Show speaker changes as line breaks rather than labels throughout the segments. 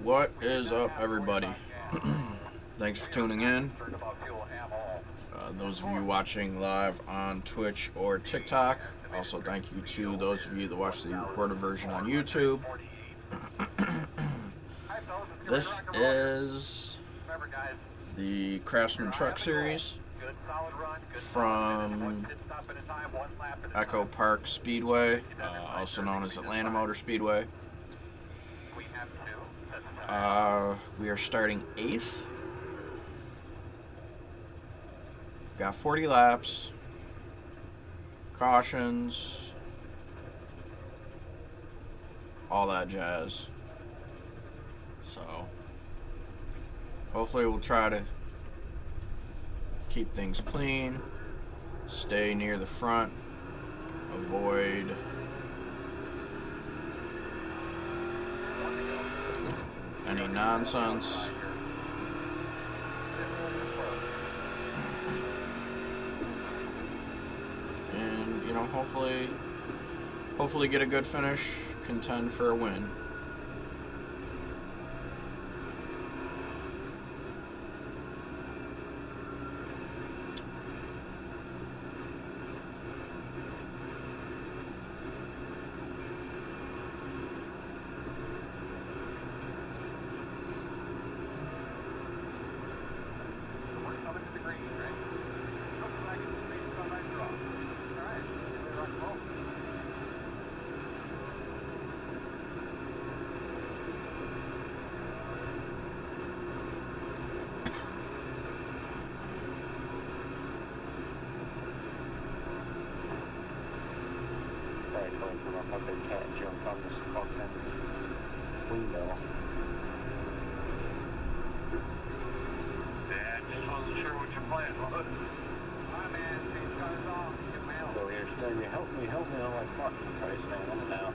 What is up, everybody? Thanks for tuning in. Those of you watching live on Twitch or TikTok. Also, thank you to those of you that watch the recorded version on YouTube. This is the Craftsman Truck Series from EchoPark Speedway, also known as Atlanta Motor Speedway. We are starting 8th. Got 40 laps, cautions, all that jazz. So, hopefully we'll try to keep things clean, stay near the front, avoid any nonsense. And, you know, hopefully get a good finish, contend for a win.
Help me on my parking place, man. I'm now.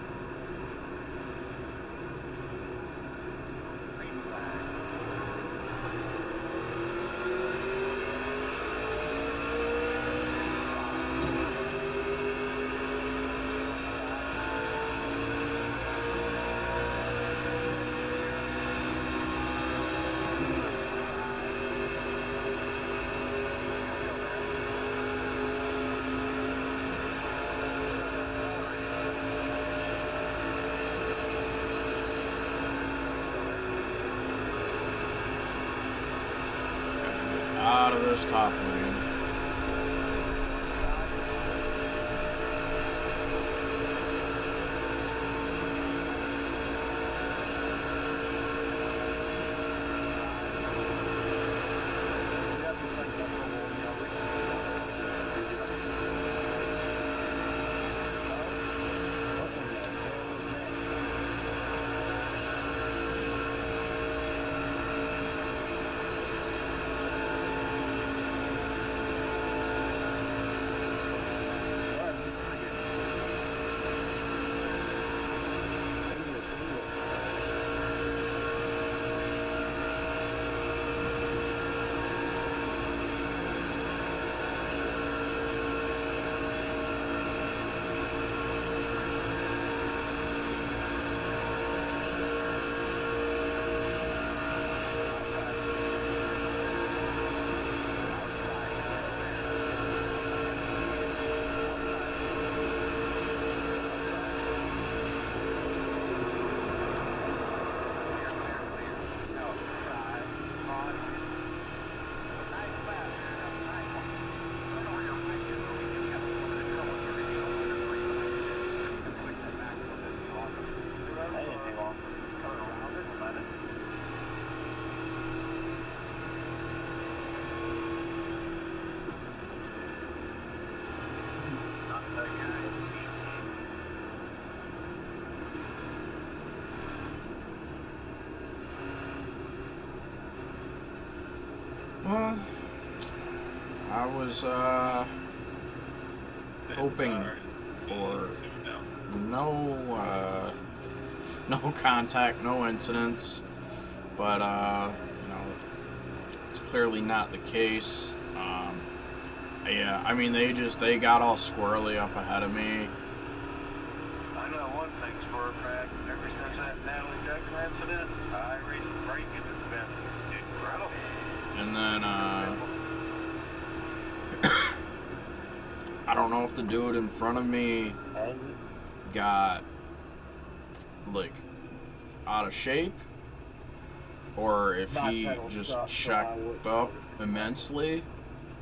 Out of this top lane. Well, I was hoping for no contact, no incidents, but you know, it's clearly not the case. Yeah, I mean they got all squirrely up ahead of me.
I know one thing's for a fact. Ever since that Natalie Decker incident, iRacing braking has been incredible.
And then, I don't know if the dude in front of me got, like, out of shape, or if he just checked up immensely.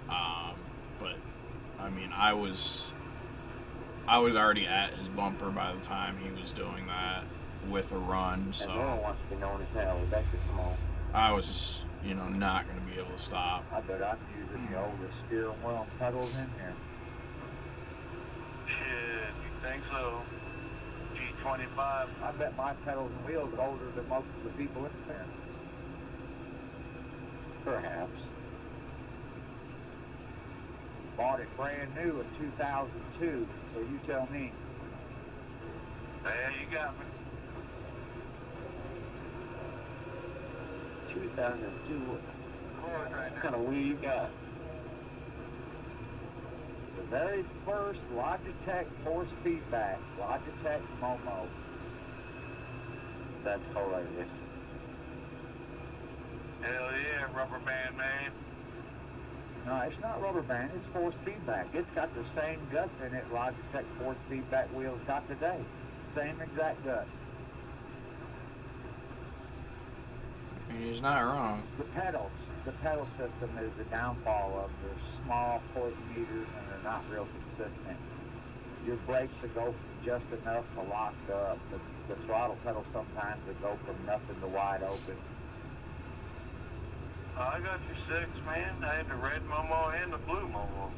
But, I mean, I was already at his bumper by the time he was doing that with a run, so I was, you know, not going to be able to stop.
I bet I'm using the oldest steering wheel and pedals in here.
Shit, you think so? G25.
I bet my pedals and wheels are older than most of the people in there. Perhaps. Bought it brand new in 2002, so you tell me.
Yeah, you got me.
2002, what kind of wheel you got? The very first Logitech force feedback, Logitech Momo. That's hilarious.
Hell yeah, rubber band man.
No, it's not rubber band, it's force feedback. It's got the same guts in it Logitech force feedback wheels got today. Same exact guts.
He's not wrong.
The pedal system is the downfall of their small point meters, and they're not real consistent. Your brakes will go from just enough to lock up. The throttle pedal sometimes will go from nothing to wide open.
I got your 6, man. I had the red Momo and the blue Momo.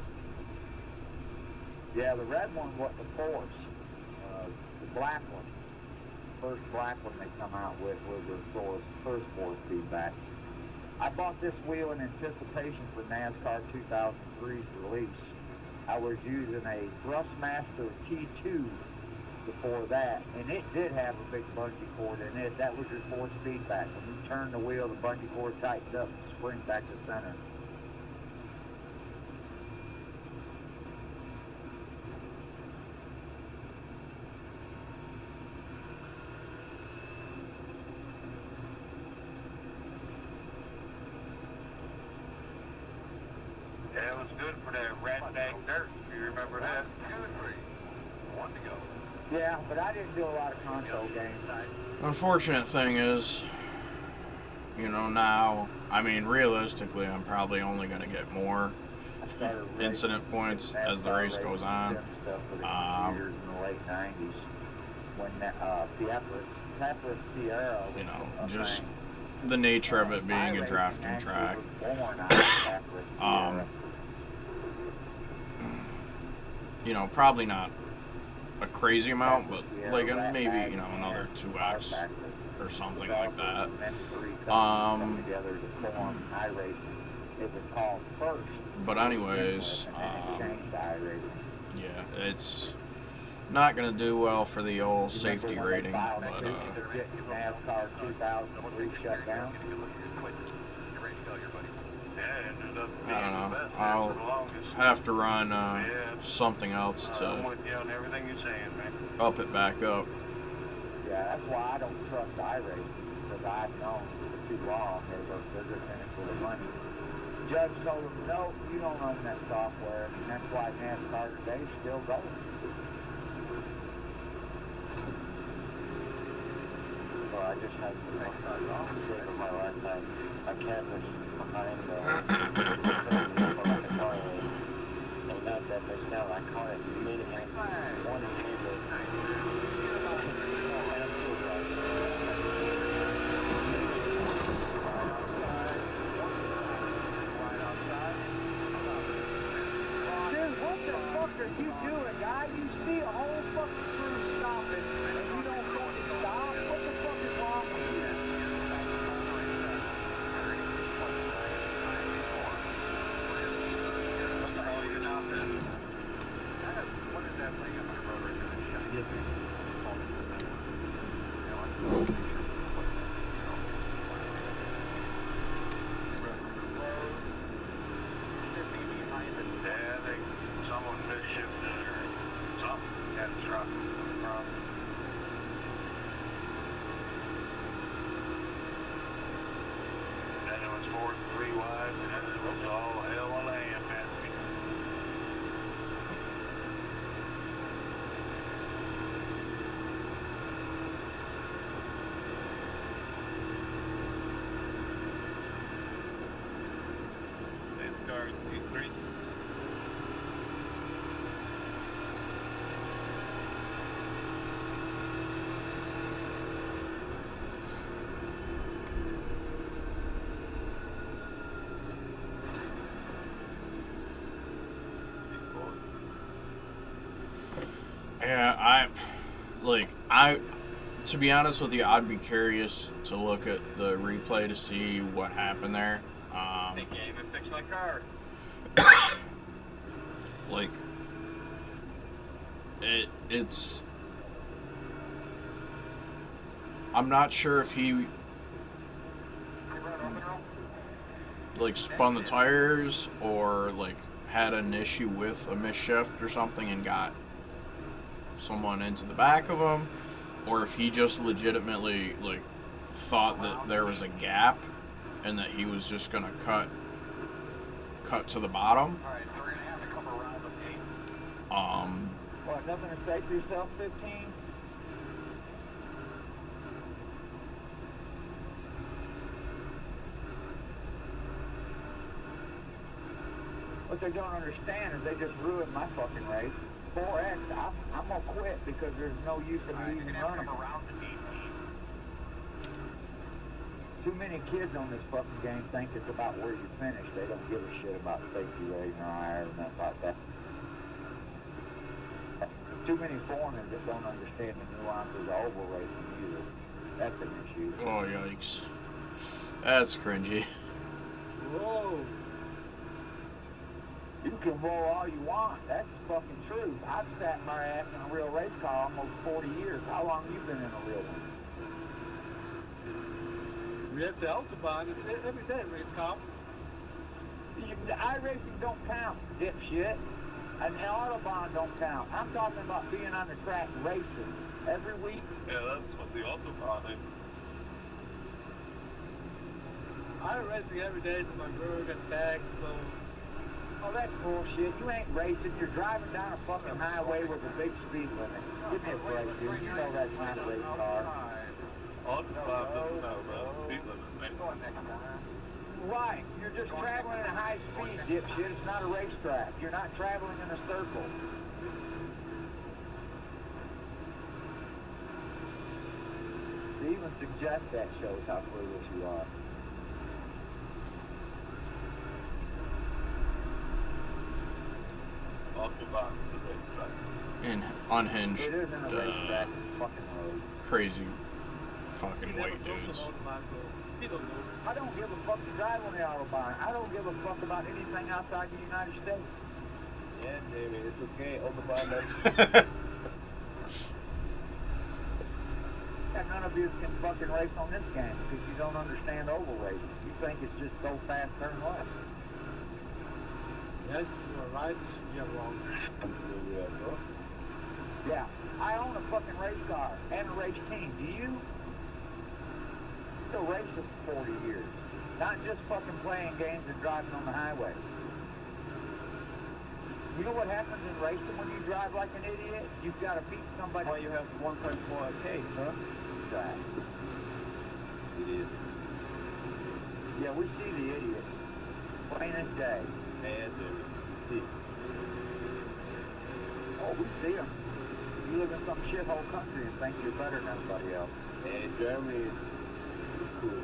Yeah, the red one was the force. The black one, first black one they come out with was their first force feedback. I bought this wheel in anticipation for NASCAR 2003's release. I was using a Thrustmaster T2 before that, and it did have a big bungee cord in it. That was your force feedback. When you turn the wheel, the bungee cord tightens up and springs back to center.
Yeah, it was good for that rat bag dirt. You remember that? 1 to go.
Yeah, but I didn't do a lot of console games.
Unfortunate thing is, you know, now, I mean, realistically, I'm probably only going to get more incident points as the race goes on.
In the late 90s, when Sierra was
You know,
a
just
thing.
the nature of it being a drafting track. You know, probably not a crazy amount, but like maybe, you know, another 2x or something like that. But anyways, yeah, it's not going to do well for the old safety rating, but
NASCAR 2003 shut down.
I don't know. I'll have to run something else
I'm
to
with you on everything you're saying, man.
up it back up.
Yeah, that's why I don't trust iRacing, because I've known for too long they're just in it for the money. Judge told them, no, you don't own that software, and that's why NASCAR today is still going. So I just had to save my lifetime. I can't just behind the like a car race. And not that there's now I caught it immediately. One immediately. And I'm still driving. Dude, what the fuck are you doing, guy? You see a whole fucking crew stopping, and you don't fucking stop? What the fuck is wrong with you?
What is that thing in my rotor going to shut? Yeah, someone misshifted or something. Catastrophic problem.
To be honest with you, I'd be curious to look at the replay to see what happened there.
They can't even fix my car.
Like, it's. I'm not sure if he like spun the tires or like had an issue with a misshift or something and got someone into the back of him, or if he just legitimately like thought that there was a gap and that he was just gonna cut to the bottom.
Alright, so we're gonna have to come around the gate.
What, nothing to say for yourself, 15? What they don't understand is they just ruined my fucking race. 4X, I'm gonna quit because there's no use in me even running. Too many kids on this fucking game think it's about where you finish. They don't give a shit about safety rating or IR and nothing like that. Too many foreigners that don't understand the nuances of oval racing either. That's an issue.
Oh, yikes. That's cringy.
Whoa. You can roll all you want. That's the fucking truth. I've sat my ass in a real race car almost 40 years. How long have you been in a real one?
We have the Autobahn. It's every day race car.
The iRacing don't count, dipshit. And the Autobahn don't count. I'm talking about being on the track racing every week.
Yeah, that's what the Autobahn is.
I racing every day to my girl gets back, so
Oh, that's bullshit. You ain't racing. You're driving down a fucking highway with a big speed limit. Give me a break, dude. You know that's not a race car.
Autobahn doesn't have a speed limit, man.
Right. You're just traveling at high speed, dipshit. It's not a racetrack. You're not traveling in a circle. To even suggest that shows how foolish you are.
Autobahn is a racetrack.
And unhinged,
It isn't a racetrack. It's a fucking road.
crazy fucking white dudes.
he don't know.
I don't give a fuck to drive on the Autobahn. I don't give a fuck about anything outside the United States.
Yeah, Jamie, it's okay. Autobahn doesn't.
And none of you can fucking race on this game because you don't understand oval racing. You think it's just go fast, turn left.
Yes, you're right. You're wrong.
Yeah, I own a fucking race car and a race team. Do you? Still racing for 40 years. Not just fucking playing games and driving on the highway. You know what happens in racing when you drive like an idiot? You've got to beat somebody.
Why you have 1.4 case, huh?
Right.
Idiot.
Yeah, we see the idiot. Plain as day.
Man, Jamie.
Oh, we see them. You live in some shithole country and think you're better than everybody else.
And Germany is cool.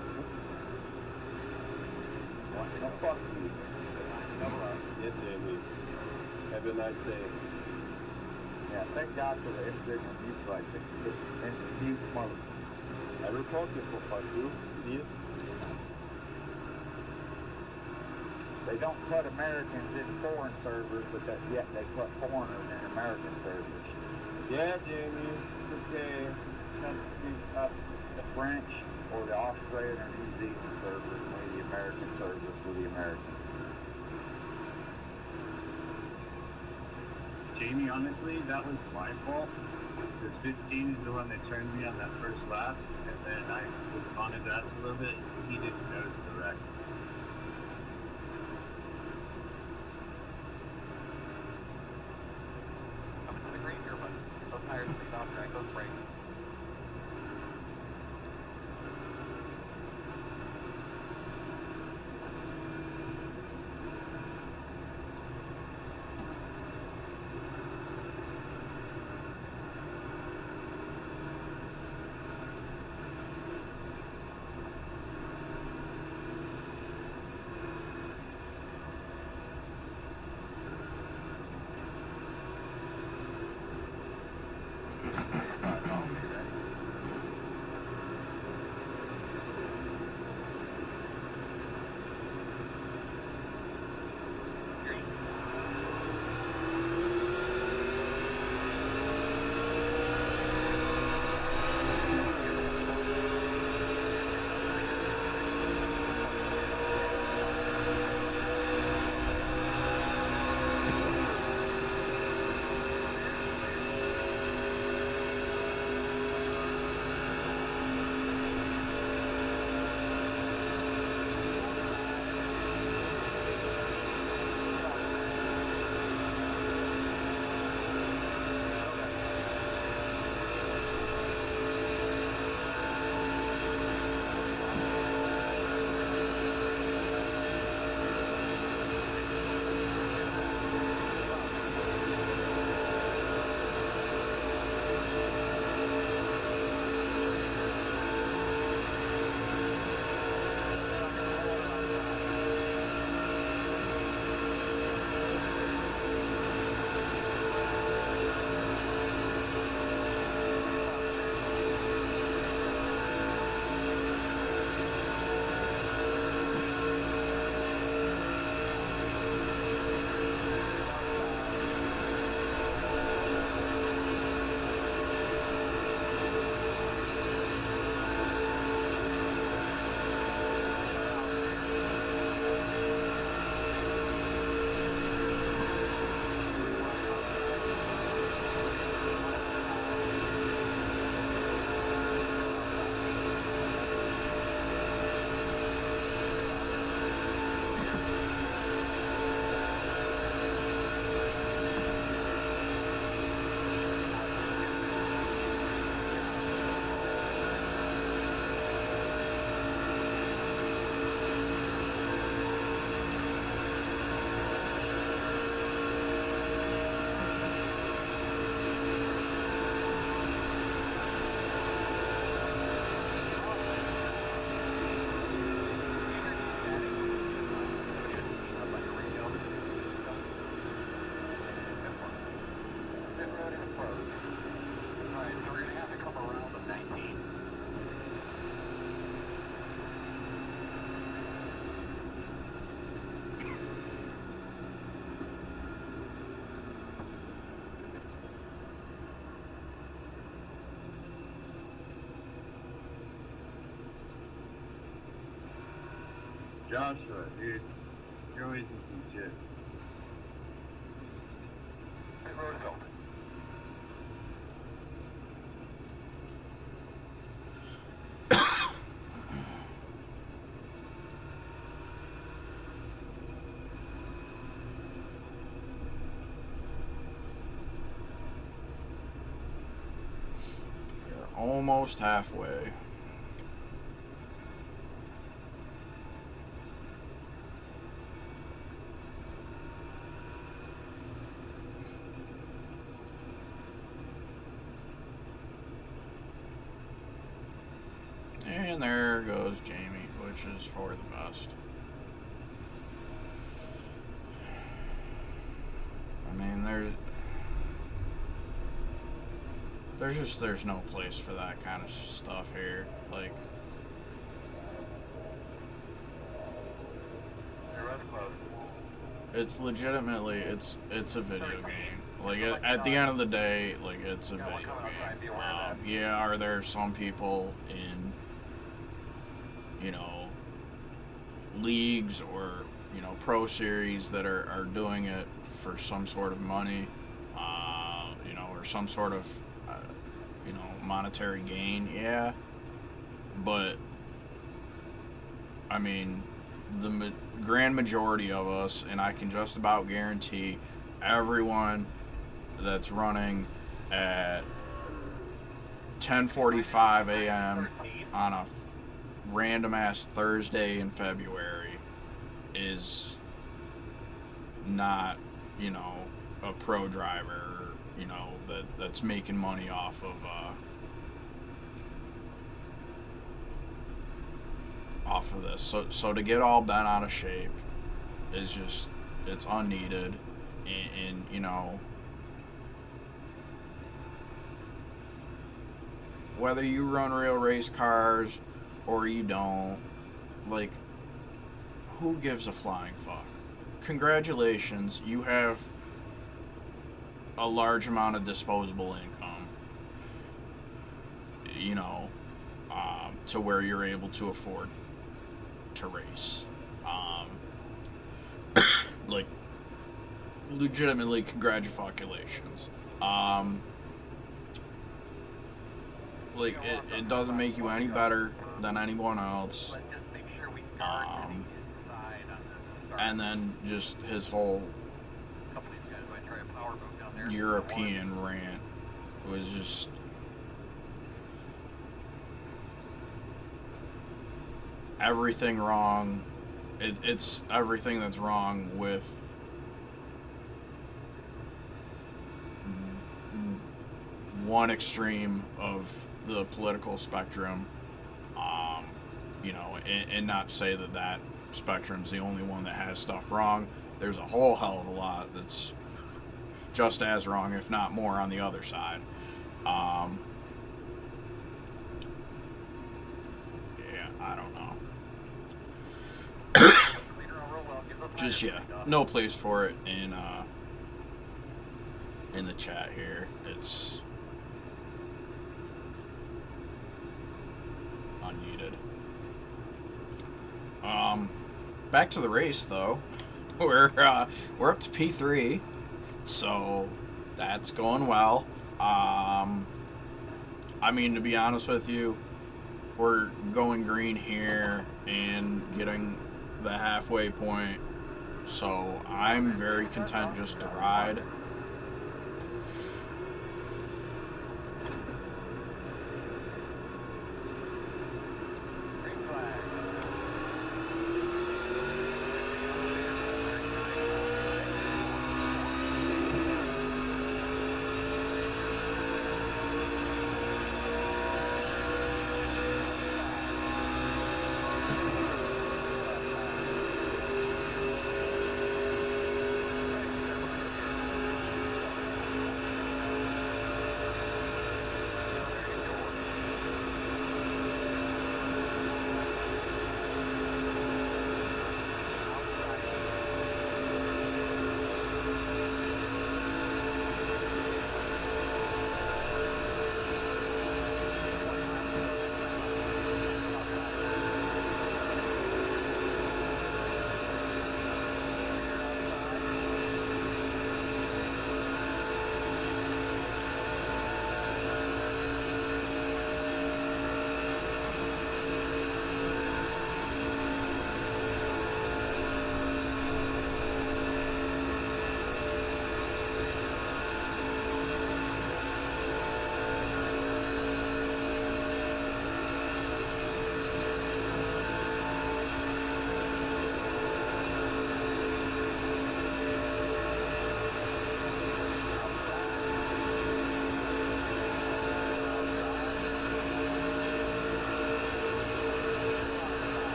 No, fuck you.
Yes, Jamie. Have a nice day.
Yeah, thank God for the individual mute right there. And mute mother.
I report you for part 2. Deal?
They don't put Americans in foreign servers, but yet they put foreigners in American servers.
Yeah, Jamie. It's okay.
Not the French or the Australian or New Zealand servers, only the American servers for the Americans.
Jamie, honestly, that was my fault. Because 15 is the one that turned me on that first lap, and then I was on his ass a little bit. He didn't notice the wreck.
Coming to the green here, but those tires lead off track, those brakes.
Joshua, dude, you're always in shit.
Pit road is open.
You're almost halfway. And there goes Jamie, which is for the best. I mean, there's no place for that kind of stuff here. Like,
Pit road's closed.
it's legitimately, it's a video game. Like, at the end of the day, like, it's a video game. Yeah, are there some people in, you know, leagues or, you know, pro series that are doing it for some sort of money, you know, or some sort of, you know, monetary gain? Yeah. But, I mean, the grand majority of us, and I can just about guarantee everyone that's running at 10:45 a.m. on a random ass Thursday in February is not, you know, a pro driver, you know, that's making money off of this. So to get all bent out of shape is just, it's unneeded. And you know, whether you run real race cars or you don't, like, who gives a flying fuck? Congratulations, you have a large amount of disposable income, you know, to where you're able to afford to race. Like, legitimately, congratulations. Like, it doesn't make you any better than anyone else.
Let's just make sure we guard to the inside on this.
And then just his whole
A couple of these guys might try a power move down there.
European rant was just, everything wrong. It's everything that's wrong with one extreme of the political spectrum, you know, and not to say that spectrum's the only one that has stuff wrong. There's a whole hell of a lot that's just as wrong, if not more, on the other side. Yeah, I don't know. Just, yeah, no place for it in the chat here. It's unneeded. Back to the race though. We're up to P3, so that's going well. I mean, to be honest with you, we're going green here and getting the halfway point, so I'm very content just to ride.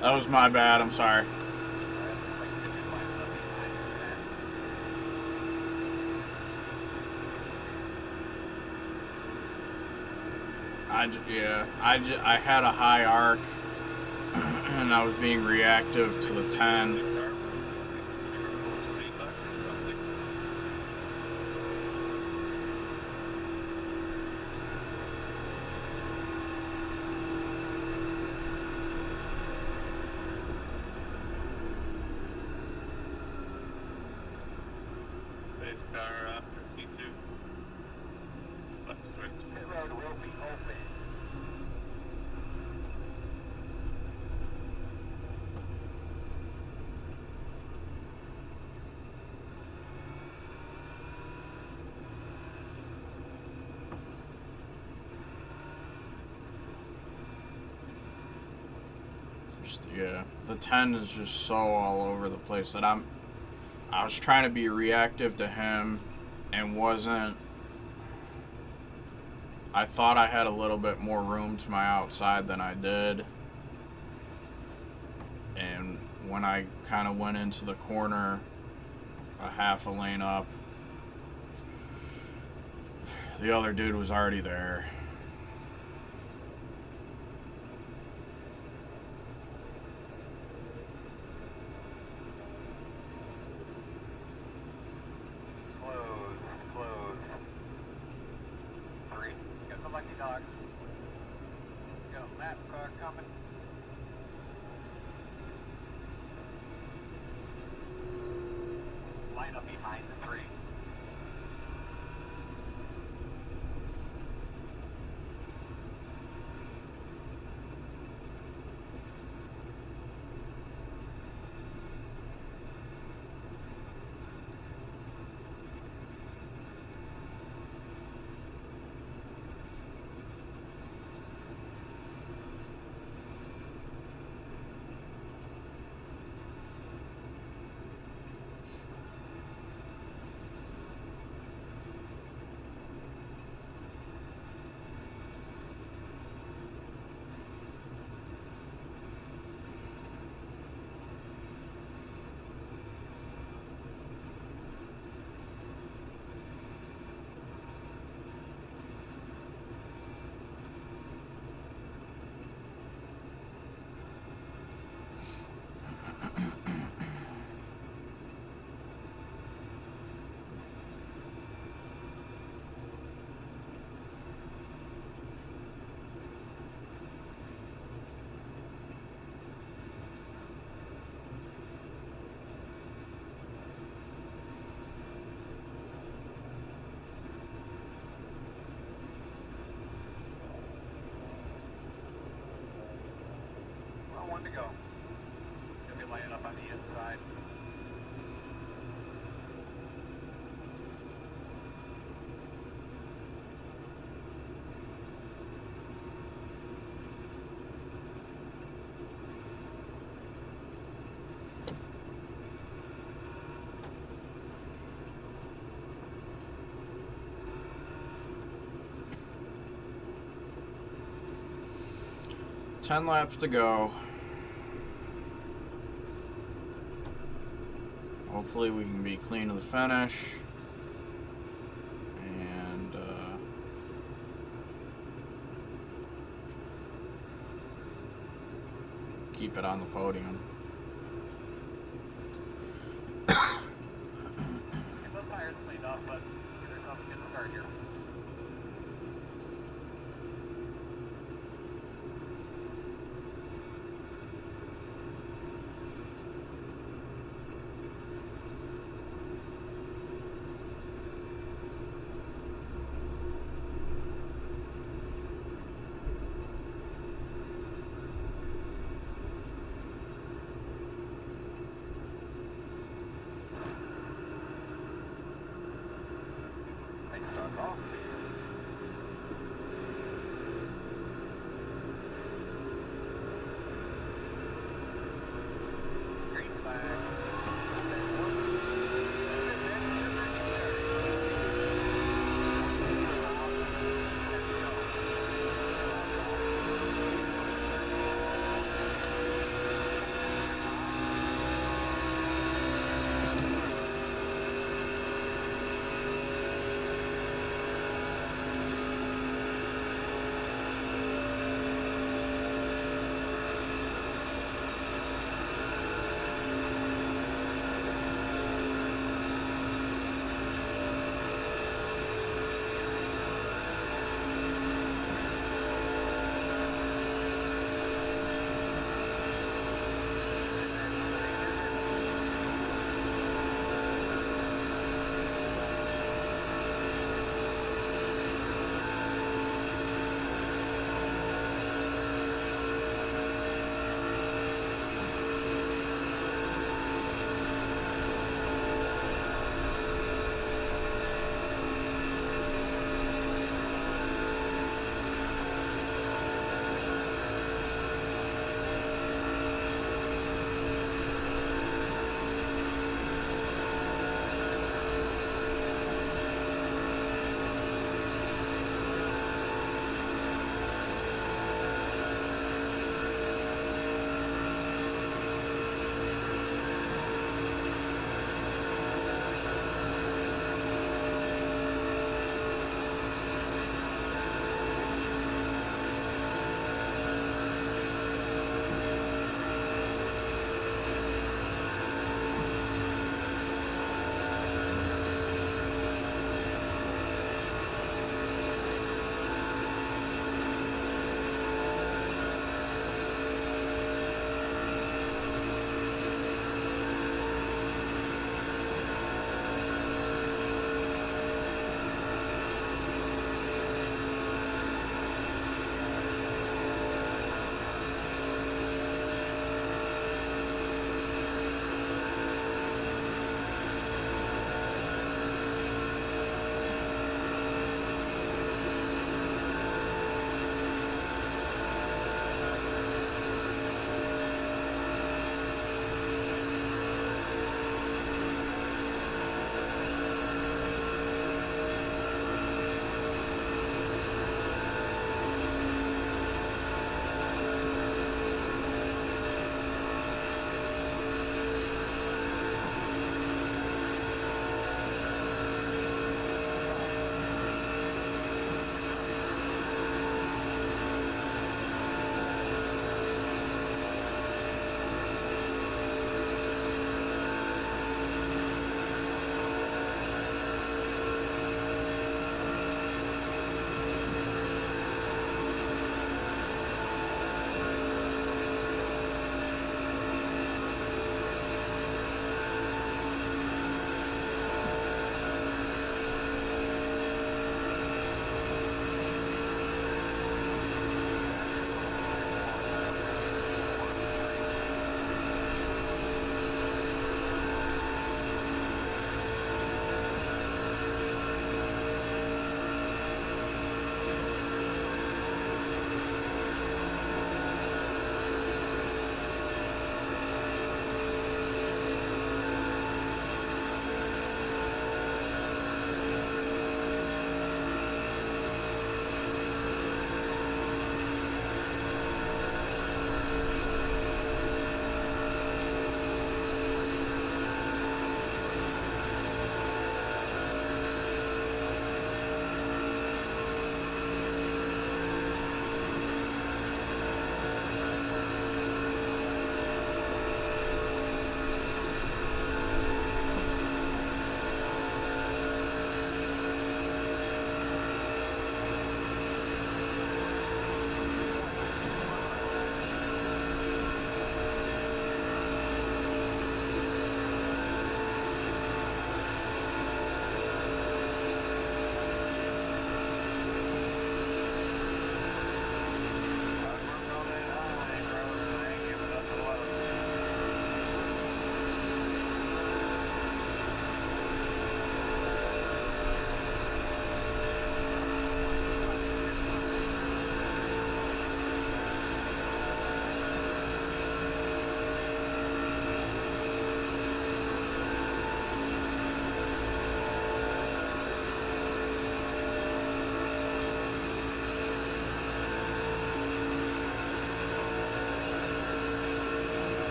That was my bad. I'm sorry. I had a high arc, and I was being reactive to the 10. Yeah, the 10 is just so all over the place that I was trying to be reactive to him and wasn't. I thought I had a little bit more room to my outside than I did. And when I kind of went into the corner a half a lane up, the other dude was already there.
To go. Gonna be lining up on the inside.
Ten laps to go. Hopefully we can be clean to the finish and keep it on the podium.
Get those tires cleaned up, but there's nothing to get the start here. Start off.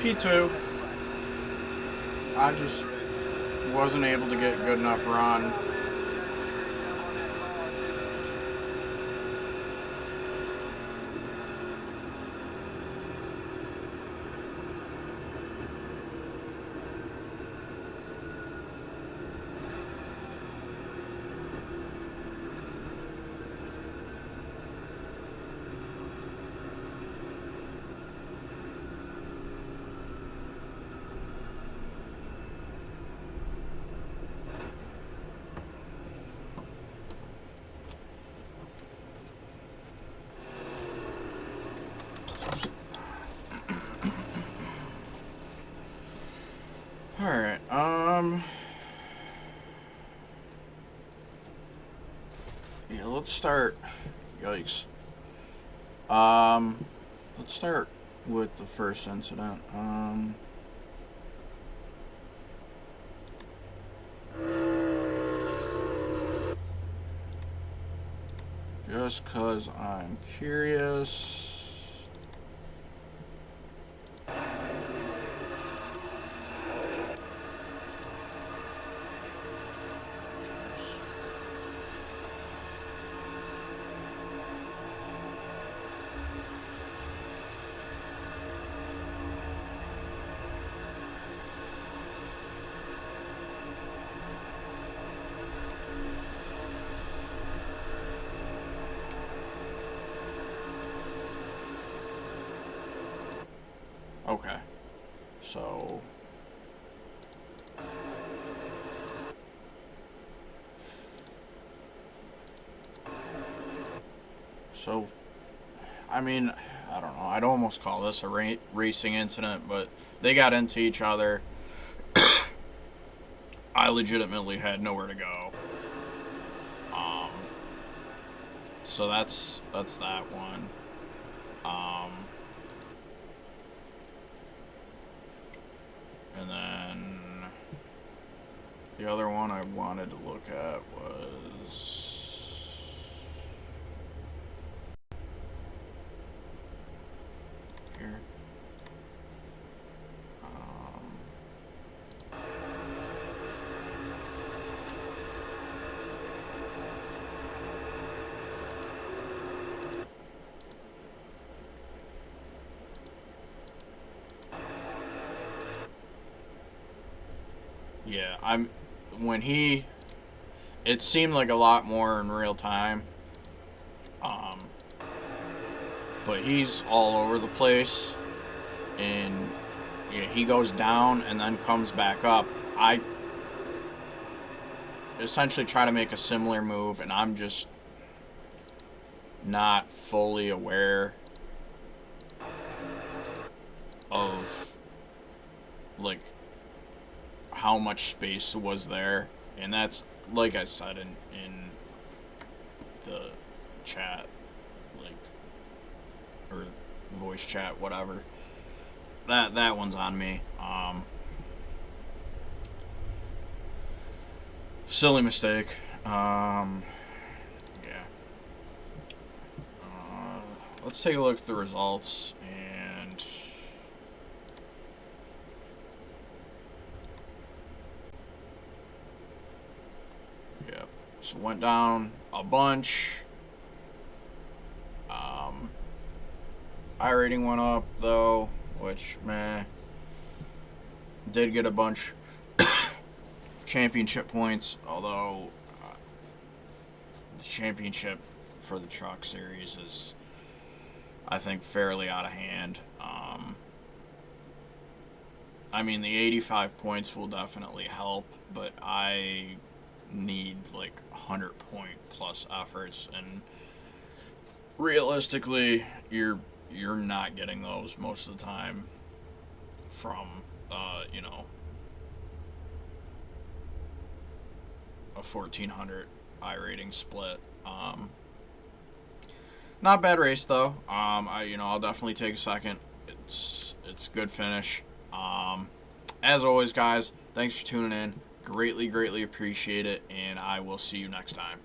P2. I just wasn't able to get good enough run. Alright, yeah, let's start, yikes, let's start with the first incident, just 'cause I'm curious. Okay, so I mean, I don't know, I'd almost call this a racing incident, but they got into each other. I legitimately had nowhere to go. So that's that one. And then the other one I wanted to look at was here. Yeah, it seemed like a lot more in real time. But he's all over the place, and yeah, he goes down and then comes back up. I essentially try to make a similar move, and I'm just not fully aware of, like, how much space was there. And that's, like I said in the chat, like, or voice chat, whatever, that one's on me. Silly mistake. Yeah. Let's take a look at the results, and yeah, so went down a bunch. iRating went up though, which meh. Did get a bunch championship points, although the championship for the truck series is, I think, fairly out of hand. I mean, the 85 points will definitely help, but I need like 100 point plus efforts, and realistically, you're not getting those most of the time from you know, a 1400 iRating split. Not a bad race though. I'll definitely take a second. It's a good finish. As always, guys, thanks for tuning in. Greatly appreciate it, and I will see you next time.